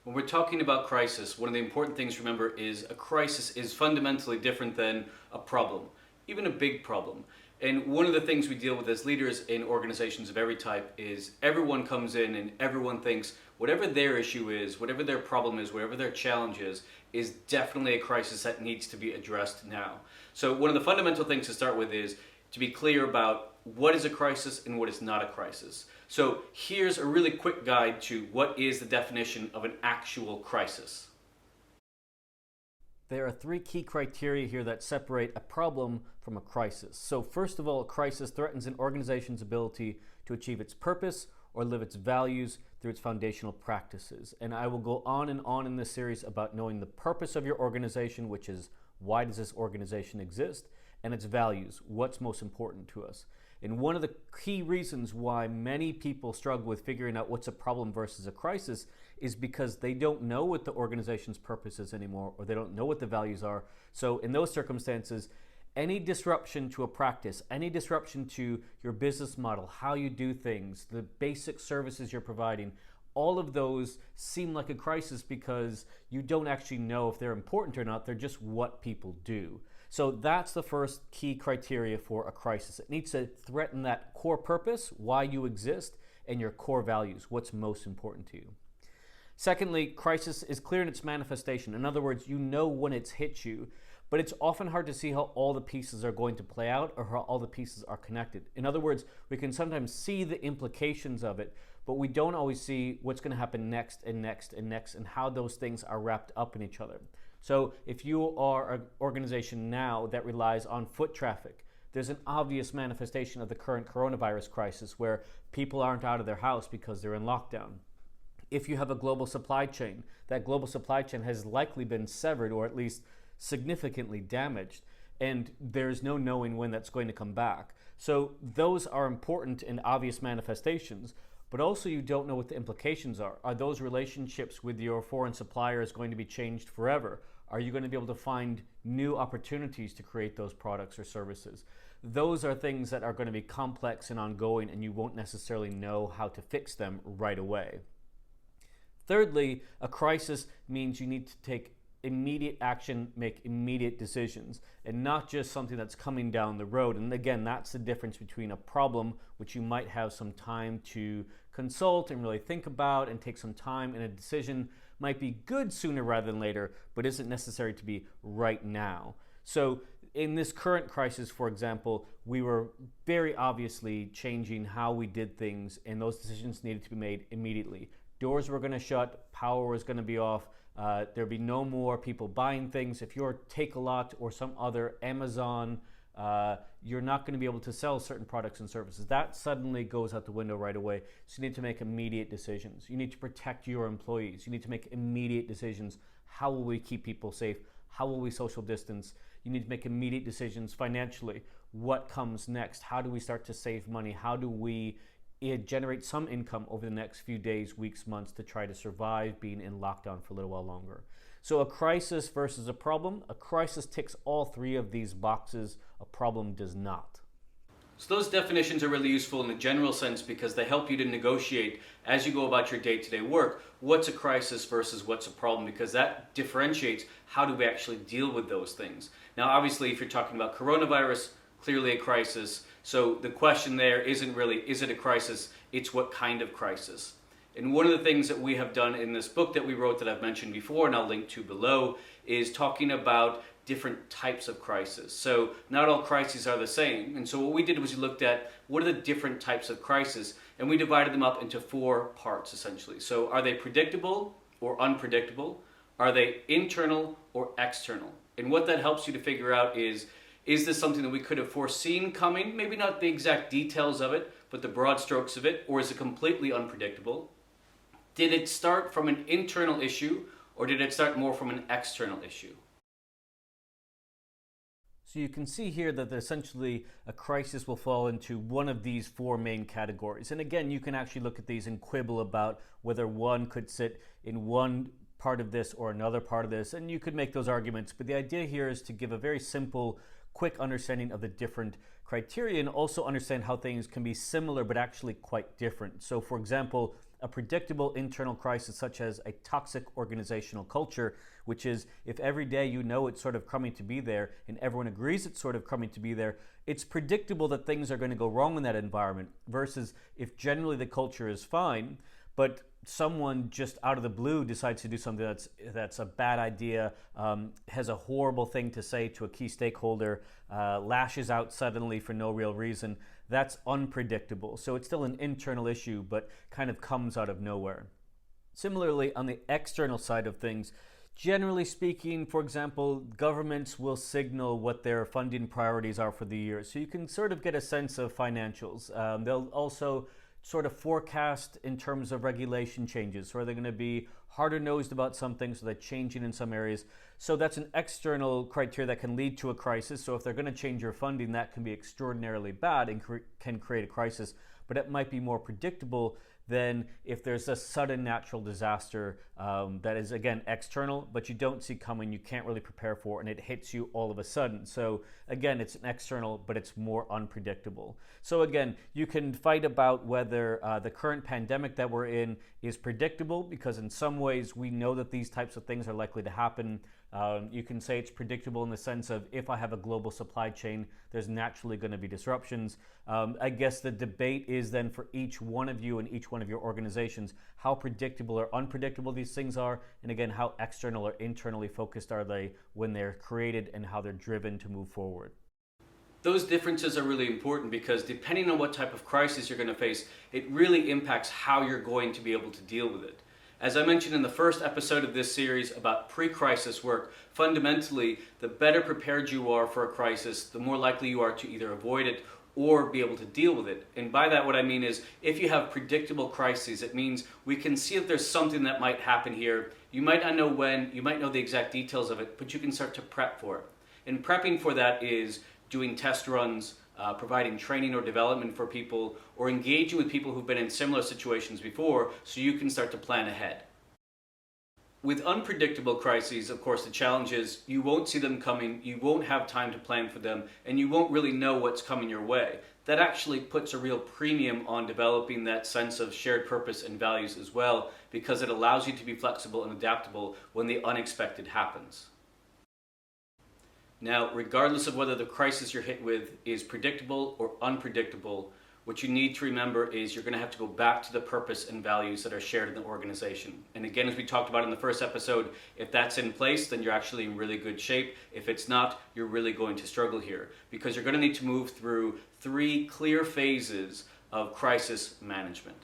When we're talking about crisis, one of the important things to remember is a crisis is fundamentally different than a problem, even a big problem. And one of the things we deal with as leaders in organizations of every type is everyone comes in and everyone thinks whatever their issue is, whatever their problem is, whatever their challenge is definitely a crisis that needs to be addressed now. So one of the fundamental things to start with is to be clear about what is a crisis and what is not a crisis. So here's a really quick guide to what is the definition of an actual crisis. There are three key criteria here that separate a problem from a crisis. So first of all, a crisis threatens an organization's ability to achieve its purpose or live its values through its foundational practices. And I will go on and on in this series about knowing the purpose of your organization, which is why does this organization exist, and its values, what's most important to us. And one of the key reasons why many people struggle with figuring out what's a problem versus a crisis is because they don't know what the organization's purpose is anymore, or they don't know what the values are. So in those circumstances, any disruption to a practice, any disruption to your business model, how you do things, the basic services you're providing, all of those seem like a crisis because you don't actually know if they're important or not. They're just what people do. So that's the first key criteria for a crisis. It needs to threaten that core purpose, why you exist, and your core values, what's most important to you. Secondly, crisis is clear in its manifestation. In other words, you know when it's hit you, but it's often hard to see how all the pieces are going to play out or how all the pieces are connected. In other words, we can sometimes see the implications of it, but we don't always see what's going to happen next and next and next and how those things are wrapped up in each other. So if you are an organization now that relies on foot traffic, there's an obvious manifestation of the current coronavirus crisis where people aren't out of their house because they're in lockdown. If you have a global supply chain, that global supply chain has likely been severed or at least significantly damaged, and there's no knowing when that's going to come back. So those are important and obvious manifestations, but also you don't know what the implications are. Are those relationships with your foreign suppliers going to be changed forever? Are you going to be able to find new opportunities to create those products or services? Those are things that are going to be complex and ongoing, and you won't necessarily know how to fix them right away. Thirdly, a crisis means you need to take immediate action, make immediate decisions, and not just something that's coming down the road. And again, that's the difference between a problem, which you might have some time to consult and really think about and take some time, and a decision might be good sooner rather than later, but isn't necessary to be right now. So in this current crisis, for example, we were very obviously changing how we did things, and those decisions needed to be made immediately. Doors were going to shut, power was going to be off, there'd be no more people buying things. If you're Take-A-Lot or some other Amazon, you're not going to be able to sell certain products and services. That suddenly goes out the window right away. So you need to make immediate decisions. You need to protect your employees. You need to make immediate decisions. How will we keep people safe? How will we social distance? You need to make immediate decisions financially. What comes next? How do we start to save money? How do we generate some income over the next few days, weeks, months to try to survive being in lockdown for a little while longer? So a crisis versus a problem. A crisis ticks all three of these boxes. A problem does not. So those definitions are really useful in a general sense because they help you to negotiate as you go about your day-to-day work, what's a crisis versus what's a problem, because that differentiates how do we actually deal with those things. Now obviously if you're talking about coronavirus, clearly a crisis. So the question there isn't really, is it a crisis? It's what kind of crisis. And one of the things that we have done in this book that we wrote that I've mentioned before, and I'll link to below, is talking about different types of crisis. So not all crises are the same. And so what we did was we looked at what are the different types of crisis, and we divided them up into 4 parts essentially. So are they predictable or unpredictable? Are they internal or external? And what that helps you to figure out is this something that we could have foreseen coming? Maybe not the exact details of it, but the broad strokes of it, or is it completely unpredictable? Did it start from an internal issue, or did it start more from an external issue? So you can see here that essentially a crisis will fall into one of these 4 main categories. And again, you can actually look at these and quibble about whether one could sit in one part of this or another part of this, and you could make those arguments. But the idea here is to give a very simple, quick understanding of the different criteria and also understand how things can be similar but actually quite different. So for example, a predictable internal crisis such as a toxic organizational culture, which is if every day you know it's sort of coming to be there and everyone agrees it's sort of coming to be there, it's predictable that things are going to go wrong in that environment, versus if generally the culture is fine, but someone just out of the blue decides to do something that's a bad idea, has a horrible thing to say to a key stakeholder, lashes out suddenly for no real reason. That's unpredictable. So it's still an internal issue, but kind of comes out of nowhere. Similarly, on the external side of things, generally speaking, for example, governments will signal what their funding priorities are for the year. So you can sort of get a sense of financials. They'll also sort of forecast in terms of regulation changes. So are they going to be harder nosed about some things, so they're changing in some areas? So that's an external criteria that can lead to a crisis. So if they're going to change your funding, that can be extraordinarily bad and can create a crisis. But it might be more predictable than if there's a sudden natural disaster that is, again, external, but you don't see coming, you can't really prepare for, and it hits you all of a sudden. So again, it's an external, but it's more unpredictable. So again, you can fight about whether the current pandemic that we're in is predictable, because in some ways we know that these types of things are likely to happen. You can say it's predictable in the sense of if I have a global supply chain, there's naturally going to be disruptions. I guess the debate is then for each one of you and each one of your organizations, how predictable or unpredictable these things are, and again, how external or internally focused are they when they're created and how they're driven to move forward. Those differences are really important because depending on what type of crisis you're going to face, it really impacts how you're going to be able to deal with it. As I mentioned in the first episode of this series about pre-crisis work, fundamentally, the better prepared you are for a crisis, the more likely you are to either avoid it or be able to deal with it. And by that, what I mean is, if you have predictable crises, it means we can see that there's something that might happen here. You might not know when, you might know the exact details of it, but you can start to prep for it. And prepping for that is doing test runs, providing training or development for people, or engaging with people who've been in similar situations before so you can start to plan ahead. With unpredictable crises, of course, the challenge is you won't see them coming, you won't have time to plan for them, and you won't really know what's coming your way. That actually puts a real premium on developing that sense of shared purpose and values as well, because it allows you to be flexible and adaptable when the unexpected happens. Now, regardless of whether the crisis you're hit with is predictable or unpredictable, what you need to remember is you're going to have to go back to the purpose and values that are shared in the organization. And again, as we talked about in the first episode, if that's in place, then you're actually in really good shape. If it's not, you're really going to struggle here, because you're going to need to move through 3 clear phases of crisis management.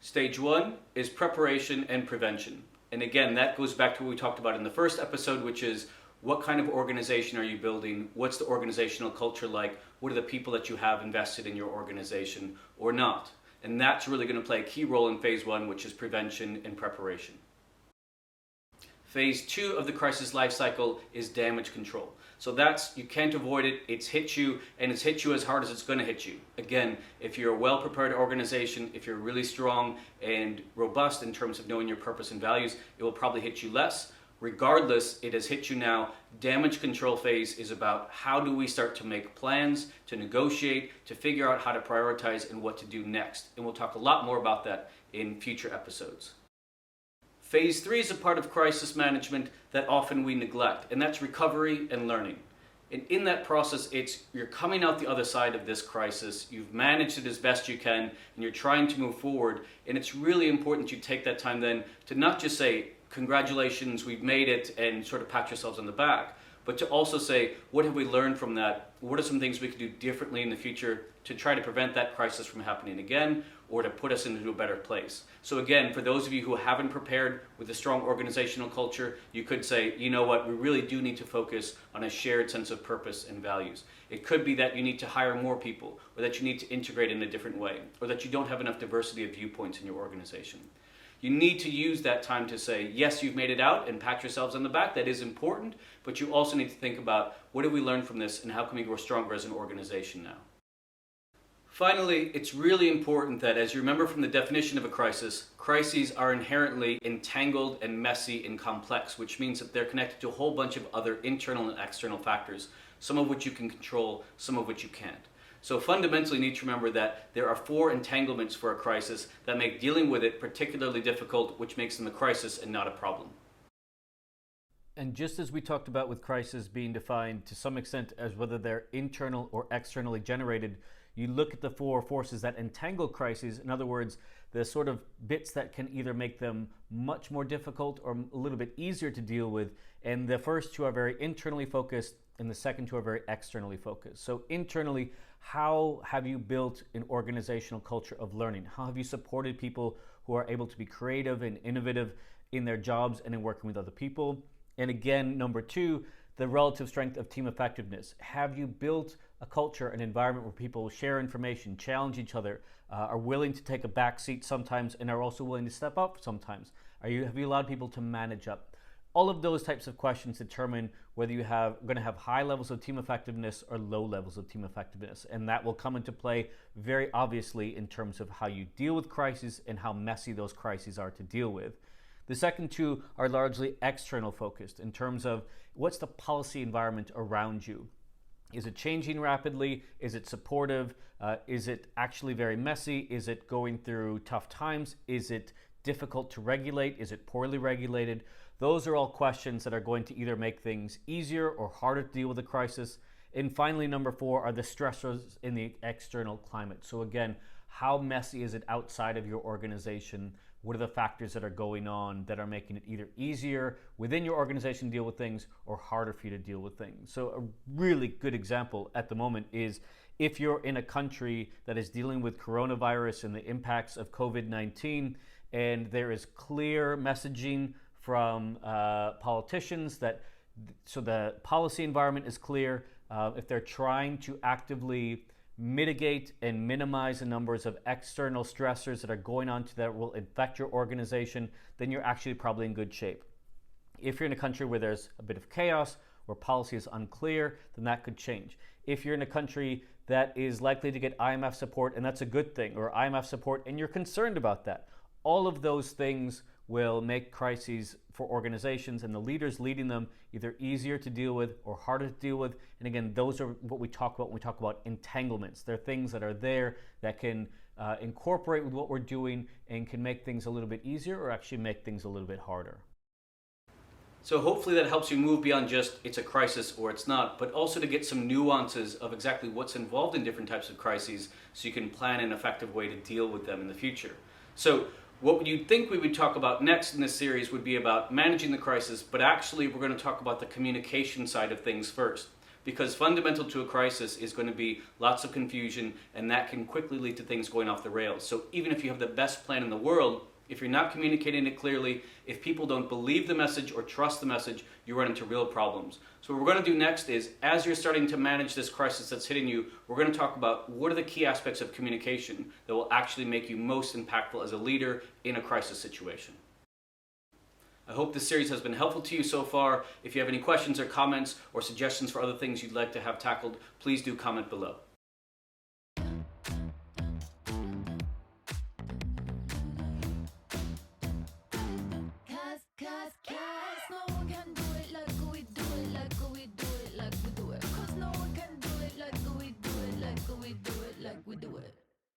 Stage 1 is preparation and prevention. And again, that goes back to what we talked about in the first episode, which is what kind of organization are you building? What's the organizational culture like? What are the people that you have invested in your organization or not? And that's really going to play a key role in phase 1, which is prevention and preparation. Phase 2 of the crisis life cycle is damage control. So that's, you can't avoid it, it's hit you, and it's hit you as hard as it's going to hit you. Again, if you're a well-prepared organization, if you're really strong and robust in terms of knowing your purpose and values, it will probably hit you less. Regardless, it has hit you now. Damage control phase is about how do we start to make plans, to negotiate, to figure out how to prioritize and what to do next. And we'll talk a lot more about that in future episodes. Phase 3 is a part of crisis management that often we neglect, and that's recovery and learning. And in that process, you're coming out the other side of this crisis, you've managed it as best you can, and you're trying to move forward. And it's really important you take that time then to not just say, congratulations, we've made it, and sort of pat yourselves on the back, but to also say, what have we learned from that? What are some things we could do differently in the future to try to prevent that crisis from happening again, or to put us into a better place? So again, for those of you who haven't prepared with a strong organizational culture, you could say, you know what, we really do need to focus on a shared sense of purpose and values. It could be that you need to hire more people, or that you need to integrate in a different way, or that you don't have enough diversity of viewpoints in your organization. You need to use that time to say, yes, you've made it out, and pat yourselves on the back. That is important, but you also need to think about, what have we learned from this, and how can we grow stronger as an organization now? Finally, it's really important that, as you remember from the definition of a crisis, crises are inherently entangled and messy and complex, which means that they're connected to a whole bunch of other internal and external factors, some of which you can control, some of which you can't. So fundamentally, you need to remember that there are 4 entanglements for a crisis that make dealing with it particularly difficult, which makes them a crisis and not a problem. And just as we talked about with crises being defined to some extent as whether they're internal or externally generated, you look at the 4 forces that entangle crises. In other words, the sort of bits that can either make them much more difficult or a little bit easier to deal with. And the first 2 are very internally focused, and the second 2 are very externally focused. So internally, how have you built an organizational culture of learning? How have you supported people who are able to be creative and innovative in their jobs and in working with other people? And again, number 2, the relative strength of team effectiveness. Have you built a culture, an environment where people share information, challenge each other, are willing to take a back seat sometimes, and are also willing to step up sometimes? Have you allowed people to manage up? All of those types of questions determine whether you are going to have high levels of team effectiveness or low levels of team effectiveness. And that will come into play very obviously in terms of how you deal with crises and how messy those crises are to deal with. The second 2 are largely external focused in terms of what's the policy environment around you. Is it changing rapidly? Is it supportive? Is it actually very messy? Is it going through tough times? Is it difficult to regulate? Is it poorly regulated? Those are all questions that are going to either make things easier or harder to deal with a crisis. And finally, number 4 are the stressors in the external climate. So again, how messy is it outside of your organization? What are the factors that are going on that are making it either easier within your organization to deal with things or harder for you to deal with things? So a really good example at the moment is if you're in a country that is dealing with coronavirus and the impacts of COVID-19, and there is clear messaging from politicians so the policy environment is clear. If they're trying to actively mitigate and minimize the numbers of external stressors that are going on that will infect your organization, then you're actually probably in good shape. If you're in a country where there's a bit of chaos, where policy is unclear, then that could change. If you're in a country that is likely to get IMF support, and that's a good thing, or IMF support, and you're concerned about that, all of those things will make crises for organizations and the leaders leading them either easier to deal with or harder to deal with. And again, those are what we talk about when we talk about entanglements. They're things that are there that can incorporate with what we're doing and can make things a little bit easier or actually make things a little bit harder. So hopefully that helps you move beyond just it's a crisis or it's not, but also to get some nuances of exactly what's involved in different types of crises so you can plan an effective way to deal with them in the future. So what you'd think we would talk about next in this series would be about managing the crisis, but actually we're going to talk about the communication side of things first. Because fundamental to a crisis is going to be lots of confusion, and that can quickly lead to things going off the rails. So even if you have the best plan in the world, if you're not communicating it clearly, if people don't believe the message or trust the message, you run into real problems. So what we're going to do next is, as you're starting to manage this crisis that's hitting you, we're going to talk about what are the key aspects of communication that will actually make you most impactful as a leader in a crisis situation. I hope this series has been helpful to you so far. If you have any questions or comments or suggestions for other things you'd like to have tackled, please do comment below.